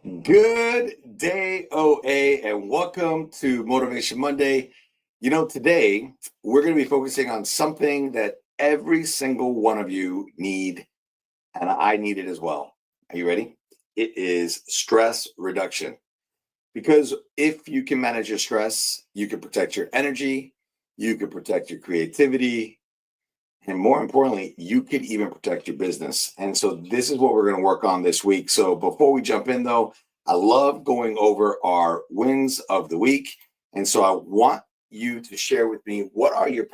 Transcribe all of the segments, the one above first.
Good day, OA, and welcome to Motivation Monday. Today we're going to be focusing on something that every single one of you need, and I need it as well. Are you ready? It is stress reduction. Because if you can manage your stress, you can protect your energy, you can protect your creativity, and more importantly, you could even protect your business. And so this is what we're going to work on this week. So before we jump in, though, I love going over our wins of the week. And so I want you to share with me what are your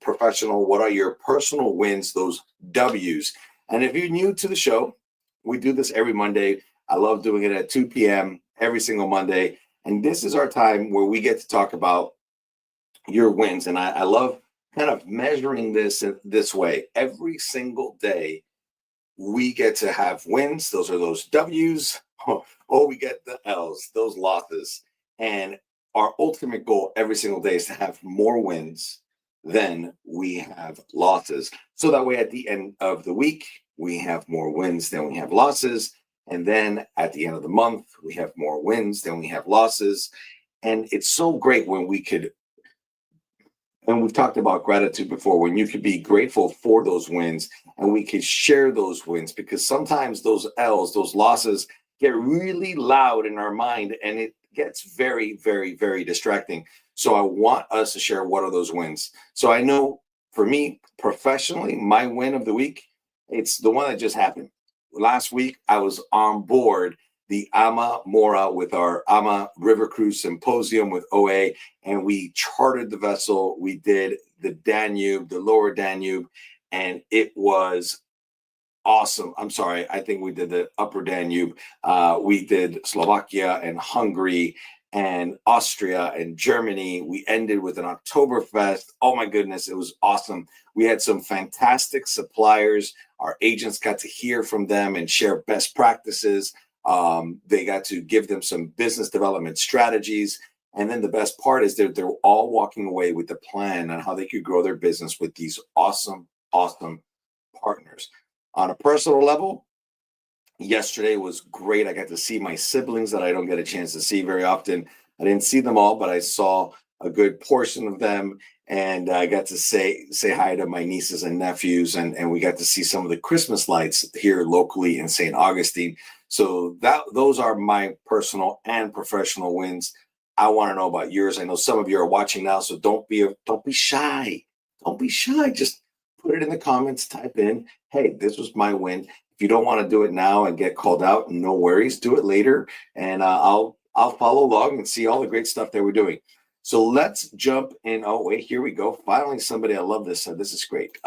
professional, what are your personal wins, those W's. And if you're new to the show, we do this every Monday. I love doing it at 2 p.m. every single Monday. And this is our time where we get to talk about your wins. And I love kind of measuring this way. Every single day, we get to have wins. Those are those W's. Oh, we get the L's, those losses. And our ultimate goal every single day is to have more wins than we have losses. So that way, at the end of the week, we have more wins than we have losses. And then at the end of the month, we have more wins than we have losses. And it's so great when we could, and we've talked about gratitude before, when you could be grateful for those wins and we could share those wins, because sometimes those L's, those losses get really loud in our mind and it gets very, very, very distracting. So I want us to share what are those wins. So I know for me professionally, my win of the week, it's the one that just happened. Last week, I was on board the Ama Mora with our Ama River Cruise Symposium with OA, and we chartered the vessel. We did the Danube, the lower Danube, and it was awesome. I'm sorry, I think we did the upper Danube. We did Slovakia and Hungary and Austria and Germany. We ended with an Oktoberfest. Oh my goodness, it was awesome. We had some fantastic suppliers. Our agents got to hear from them and share best practices. They got to give them some business development strategies. And then the best part is they're all walking away with a plan on how they could grow their business with these awesome, awesome partners. On a personal level, yesterday was great. I got to see my siblings that I don't get a chance to see very often. I didn't see them all, but I saw a good portion of them. And I got to say hi to my nieces and nephews, and we got to see some of the Christmas lights here locally in St. Augustine. So those are my personal and professional wins. I want to know about yours. I know some of you are watching now, so don't be shy. Don't be shy. Just put it in the comments. Type in, "Hey, this was my win." If you don't want to do it now and get called out, no worries. Do it later, and I'll follow along and see all the great stuff that we're doing. So let's jump in. Oh, wait, here we go. Finally, somebody, I love this. This is great.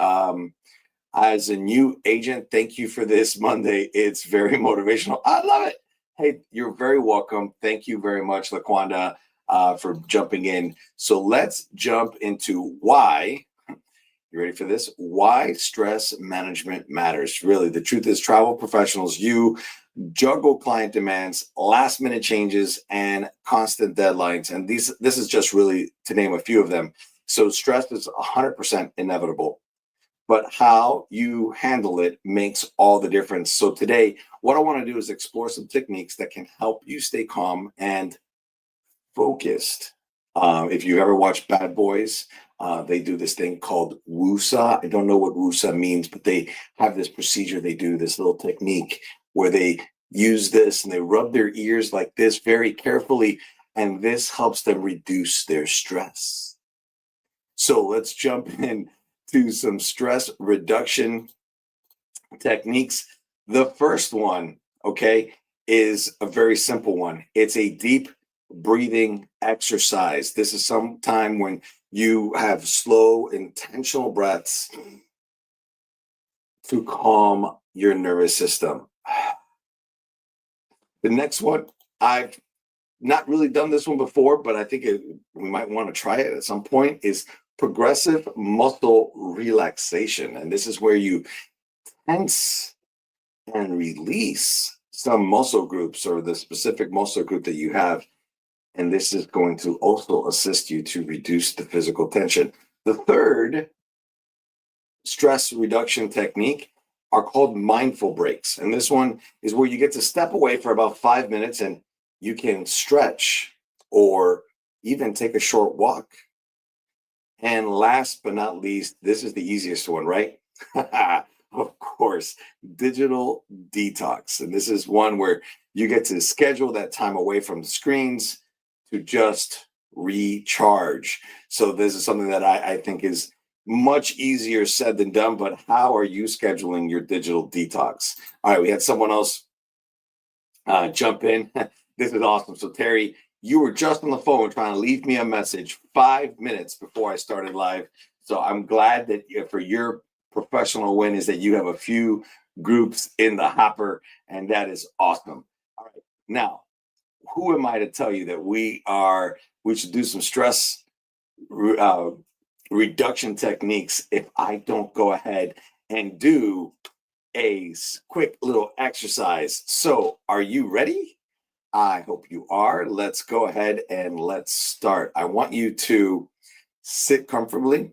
As a new agent, thank you for this Monday. It's very motivational. I love it. Hey, you're very welcome. Thank you very much, LaQuanda, for jumping in. So let's jump into why. You ready for this? Why stress management matters. Really, the truth is, travel professionals, you juggle client demands, last minute changes, and constant deadlines. And this is just really to name a few of them. So stress is 100% inevitable, but how you handle it makes all the difference. So today, what I want to do is explore some techniques that can help you stay calm and focused. If you ever watch Bad Boys, they do this thing called WUSA. I don't know what WUSA means, but they have this procedure. They do this little technique where they use this and they rub their ears like this very carefully, and this helps them reduce their stress. So let's jump in to some stress reduction techniques. The first one, okay, is a very simple one. It's a deep breathing exercise. This is some time when you have slow, intentional breaths to calm your nervous system. The next one, I've not really done this one before, but I think we might want to try it at some point, is progressive muscle relaxation. And this is where you tense and release some muscle groups or the specific muscle group that you have. And this is going to also assist you to reduce the physical tension. The third stress reduction technique are called mindful breaks. And this one is where you get to step away for about 5 minutes and you can stretch or even take a short walk. And last but not least, this is the easiest one, right? Of course, digital detox. And this is one where you get to schedule that time away from the screens to just recharge. So this is something that I think is much easier said than done, but how are you scheduling your digital detox? All right, we had someone else jump in. This is awesome. So Terry, you were just on the phone trying to leave me a message 5 minutes before I started live. So I'm glad that for your professional win is that you have a few groups in the hopper, and that is awesome. All right, now who am I to tell you that we should do some stress uh, reduction techniques if I don't go ahead and do a quick little exercise? So are you ready? I hope you are. Let's go ahead and let's start. I want you to sit comfortably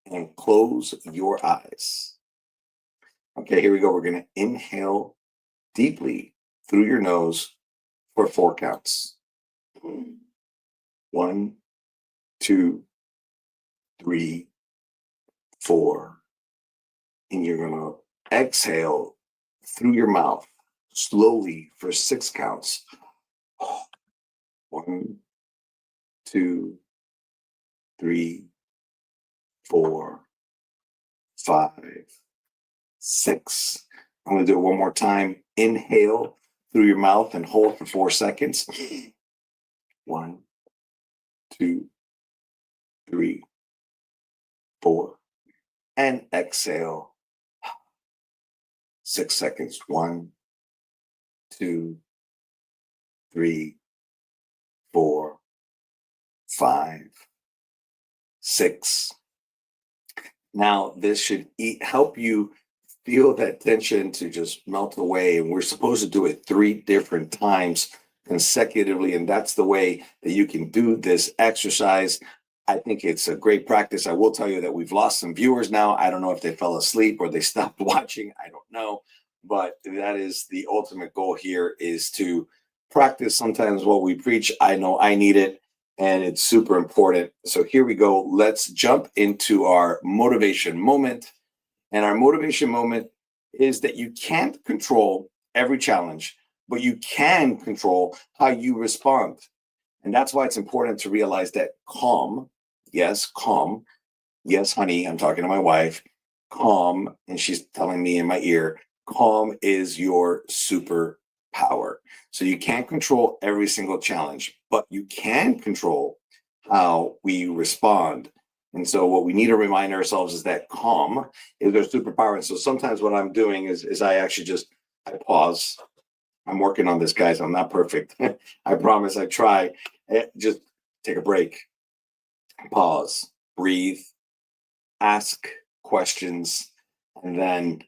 and close your eyes. Okay, here we go. We're going to inhale deeply through your nose for 4 counts. 1, 2, 3, 4. And you're going to exhale through your mouth slowly for 6 counts. 1, 2, 3, 4, 5, 6. I'm going to do it one more time. Inhale through your mouth and hold for 4 seconds. 1, 2, 3, 4. And exhale. 6 seconds. 1, 2, 3, 4, 5, 6. Now, this should help you feel that tension to just melt away. And we're supposed to do it 3 different times consecutively. And that's the way that you can do this exercise. I think it's a great practice. I will tell you that we've lost some viewers now. I don't know if they fell asleep or they stopped watching. I don't know. But that is the ultimate goal here, is to practice sometimes what we preach. I know I need it, and it's super important. So here we go. Let's jump into our motivation moment. And our motivation moment is that you can't control every challenge, but you can control how you respond. And that's why it's important to realize that calm, yes, honey, I'm talking to my wife, calm, and she's telling me in my ear, calm is your superpower. So you can't control every single challenge, but you can control how we respond. And so what we need to remind ourselves is that calm is our superpower. And so sometimes what I'm doing is I actually I pause. I'm working on this, guys. I'm not perfect. I promise. I try. Just take a break, pause, breathe, ask questions, and then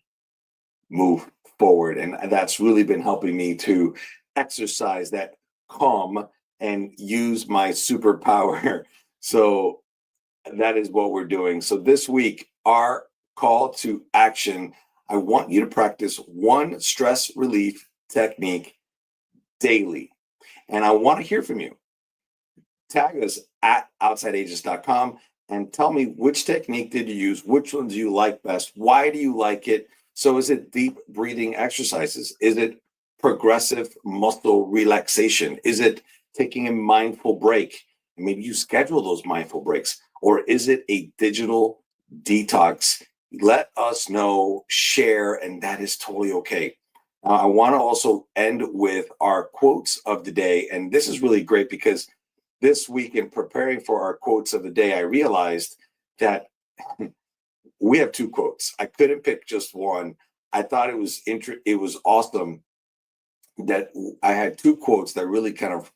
move forward. And that's really been helping me to exercise that calm and use my superpower. So that is what we're doing. So this week, our call to action, I want you to practice one stress relief technique daily. And I want to hear from you. Tag us at OutsideAgents.com and tell me, which technique did you use? Which ones do you like best? Why do you like it? So is it deep breathing exercises? Is it progressive muscle relaxation? Is it taking a mindful break? And maybe you schedule those mindful breaks. Or is it a digital detox? Let us know, share, and that is totally okay. I want to also end with our quotes of the day. And this is really great because this week, in preparing for our quotes of the day, I realized that we have 2 quotes. I couldn't pick just one. I thought it was awesome that I had 2 quotes that really kind of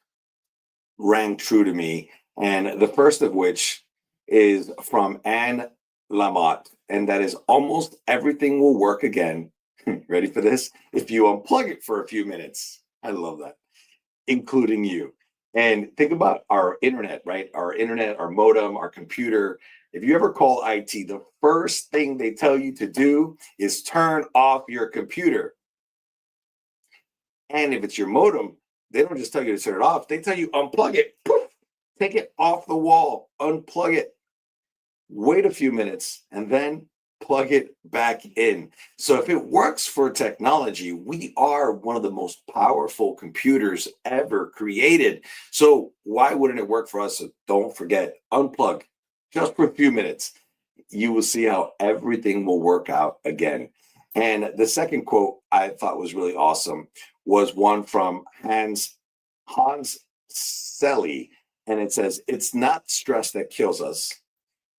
rang true to me. And the first of which is from Anne Lamott, and that is, almost everything will work again. Ready for this? If you unplug it for a few minutes. I love that. Including you. And think about our internet, right? Our internet, our modem, our computer. If you ever call IT, the first thing they tell you to do is turn off your computer. And if it's your modem, they don't just tell you to turn it off, they tell you unplug it, poof, take it off the wall, unplug it, wait a few minutes, and then plug it back in. So if it works for technology, we are one of the most powerful computers ever created. So why wouldn't it work for us? So don't forget, unplug just for a few minutes. You will see how everything will work out again. And the second quote I thought was really awesome was one from Hans Selye, and it says, "It's not stress that kills us,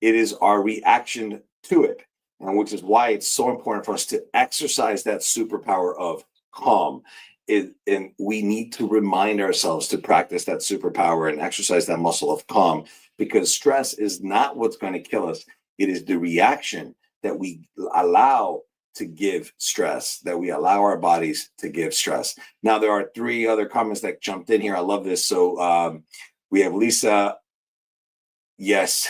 it is our reaction to it." And which is why it's so important for us to exercise that superpower of calm. And we need to remind ourselves to practice that superpower and exercise that muscle of calm, because stress is not what's going to kill us. It is the reaction that we allow to give stress, that we allow our bodies to give stress. Now, there are three other comments that jumped in here. I love this. So we have Lisa. Yes.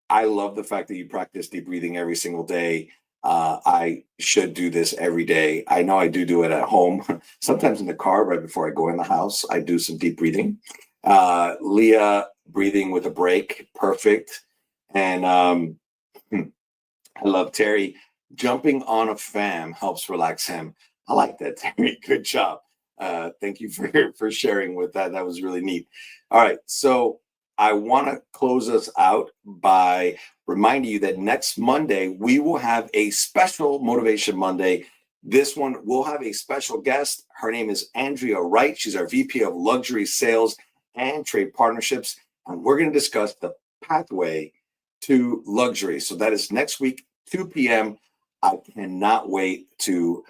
I love the fact that you practice deep breathing every single day. I should do this every day. I know I do it at home. Sometimes in the car, right before I go in the house, I do some deep breathing. Leah, breathing with a break, perfect. And I love Terry. Jumping on a fan helps relax him. I like that, Terry. Good job. Thank you for sharing with that. That was really neat. All right. So I want to close us out by reminding you that next Monday, we will have a special Motivation Monday. This one, we'll have a special guest. Her name is Andrea Wright. She's our VP of Luxury Sales and Trade Partnerships. And we're going to discuss the pathway to luxury. So that is next week, 2 p.m. I cannot wait to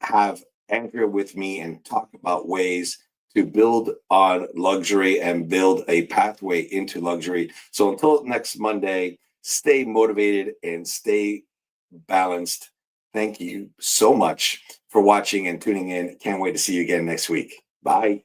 have Andrea with me and talk about ways to build on luxury and build a pathway into luxury. So until next Monday, stay motivated and stay balanced. Thank you so much for watching and tuning in. Can't wait to see you again next week. Bye.